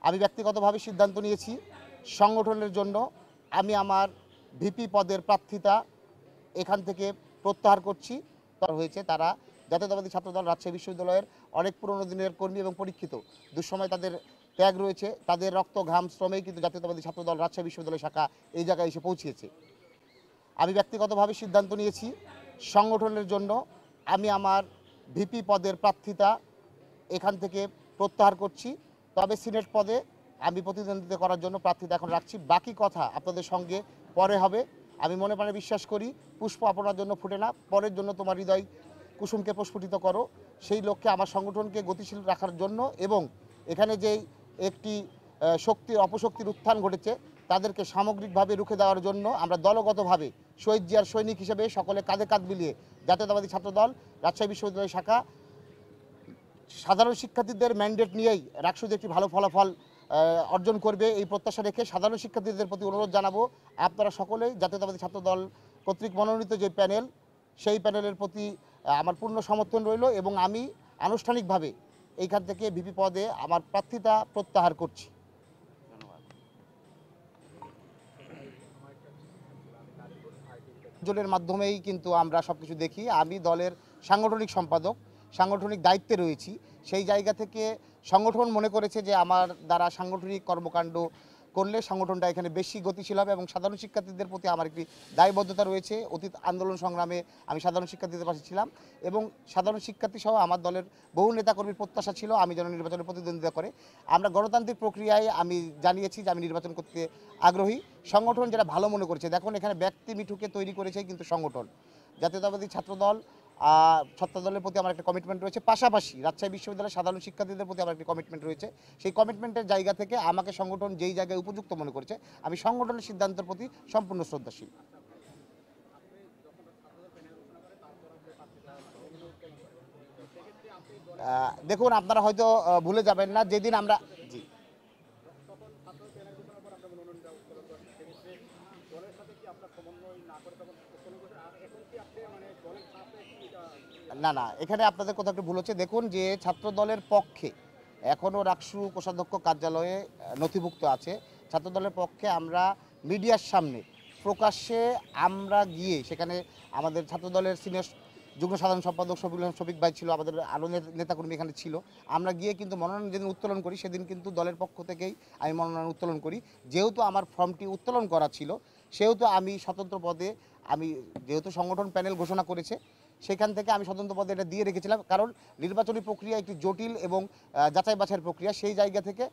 আমি ব্যক্তিগতভাবে সিদ্ধান্ত নিয়েছি সংগঠনের জন্য আমি আমার ভিপি পদের প্রার্থিতা এখান থেকে প্রত্যাহার করছি। হয়েছে তারা জাতীয়তাবাদী ছাত্রদল রাজশাহী বিশ্ববিদ্যালয়ের অনেক পুরনো দিনের কর্মী এবং পরীক্ষিত, দুঃসময় তাদের ত্যাগ রয়েছে, তাদের রক্ত ঘাম শ্রমেই কিন্তু জাতীয়তাবাদী ছাত্রদল রাজশাহী বিশ্ববিদ্যালয় শাখা এই জায়গায় এসে পৌঁছেছে। আমি ব্যক্তিগতভাবে সিদ্ধান্ত নিয়েছি সংগঠনের জন্য আমি আমার ভিপি পদের প্রার্থিতা এখান থেকে প্রত্যাহার করছি। তবে সিনেট পদে আমি প্রতিদ্বন্দ্বিতা করার জন্য প্রার্থিতা এখন রাখছি। বাকি কথা আপনাদের সঙ্গে পরে হবে। আমি মনে প্রাণে বিশ্বাস করি পুষ্প আপনার জন্য ফুটে না, পরের জন্য তোমার হৃদয় কুসুমকে প্রস্ফুটিত করো। সেই লক্ষ্যে আমার সংগঠনকে গতিশীল রাখার জন্য এবং এখানে যেই একটি শক্তির অপশক্তির উত্থান ঘটেছে তাদেরকে সামগ্রিকভাবে রুখে দেওয়ার জন্য আমরা দলগতভাবে শহীদ জিয়ার সৈনিক হিসেবে সকলে কাঁধে কাঁধ মিলিয়ে জাতীয়তাবাদী ছাত্রদল রাজশাহী বিশ্ববিদ্যালয় শাখা সাধারণ শিক্ষার্থীদের ম্যান্ডেট নিয়েই রাকসুতে একটি ভালো ফলাফল অর্জন করবে এই প্রত্যাশা রেখে সাধারণ শিক্ষার্থীদের প্রতি অনুরোধ জানাবো আপনারা সকলেই জাতীয়তাবাদী ছাত্রদল কর্তৃক মনোনীত যে প্যানেল সেই প্যানেলের প্রতি আমার পূর্ণ সমর্থন রইল এবং আমি আনুষ্ঠানিকভাবে এইখান থেকে ভিপি পদে আমার প্রার্থিতা প্রত্যাহার করছি। দলের মাধ্যমেই কিন্তু আমরা সব কিছু দেখি। আমি দলের সাংগঠনিক সম্পাদক, সাংগঠনিক দায়িত্বে রয়েছি। সেই জায়গা থেকে সংগঠন মনে করেছে যে আমার দ্বারা সাংগঠনিক কর্মকাণ্ড করলে সংগঠনটা এখানে বেশি গতিশীল হবে এবং সাধারণ শিক্ষার্থীদের প্রতি আমার একটি দায়বদ্ধতা রয়েছে। অতীত আন্দোলন সংগ্রামে আমি সাধারণ শিক্ষার্থীদের পাশে ছিলাম এবং সাধারণ শিক্ষার্থী সহ আমার দলের বহু নেতাকর্মীর প্রত্যাশা ছিল আমি যেন নির্বাচনে প্রতিদ্বন্দ্বিতা করে। আমরা গণতান্ত্রিক প্রক্রিয়ায় আমি জানিয়েছি যে আমি নির্বাচন করতে আগ্রহী। সংগঠন যেটা ভালো মনে করেছে, দেখুন এখানে ব্যক্তি মিঠুকে তৈরি করেছে কিন্তু সংগঠন জাতীয়তাবাদী ছাত্রদল ছাত্রদলের প্রতি আমার একটা কমিটমেন্ট রয়েছে, পাশাপাশি রাজশাহী বিশ্ববিদ্যালয়ের সাধারণ শিক্ষার্থীদের প্রতি আমার একটি কমিটমেন্ট রয়েছে। সেই কমিটমেন্টের জায়গা থেকে আমাকে সংগঠন যেই জায়গায় উপযুক্ত মনে করেছে আমি সংগঠনের সিদ্ধান্তের প্রতি সম্পূর্ণ শ্রদ্ধাশীল। দেখুন আপনারা হয়তো ভুলে যাবেন না যেদিন আমরা জি না না এখানে আপনাদের কোথাও একটু ভুল হচ্ছে। দেখুন যে ছাত্র দলের পক্ষে এখনও রাকসু কোষাধ্যক্ষ কার্যালয়ে নথিভুক্ত আছে। ছাত্র দলের পক্ষে আমরা মিডিয়ার সামনে প্রকাশ্যে আমরা গিয়ে সেখানে আমাদের ছাত্র দলের সিনিয়র যুগ্ম সাধারণ সম্পাদক শফিক ভাই ছিল, আমাদের আরও নেতাকর্মী এখানে ছিল। আমরা গিয়ে কিন্তু মনোনয়ন যেদিন উত্তোলন করি সেদিন কিন্তু দলের পক্ষ থেকেই আমি মনোনয়ন উত্তোলন করি। যেহেতু আমার ফর্মটি উত্তোলন করা ছিল সেহেতু আমি স্বতন্ত্র পদে আমি যেহেতু সংগঠন প্যানেল ঘোষণা করেছে সেখান থেকে আমি স্বতন্ত্র পদে এটা দিয়ে রেখেছিলাম, কারণ নির্বাচনী প্রক্রিয়া একটি জটিল এবং যাচাই বাছাইয়ের প্রক্রিয়া। সেই জায়গা থেকে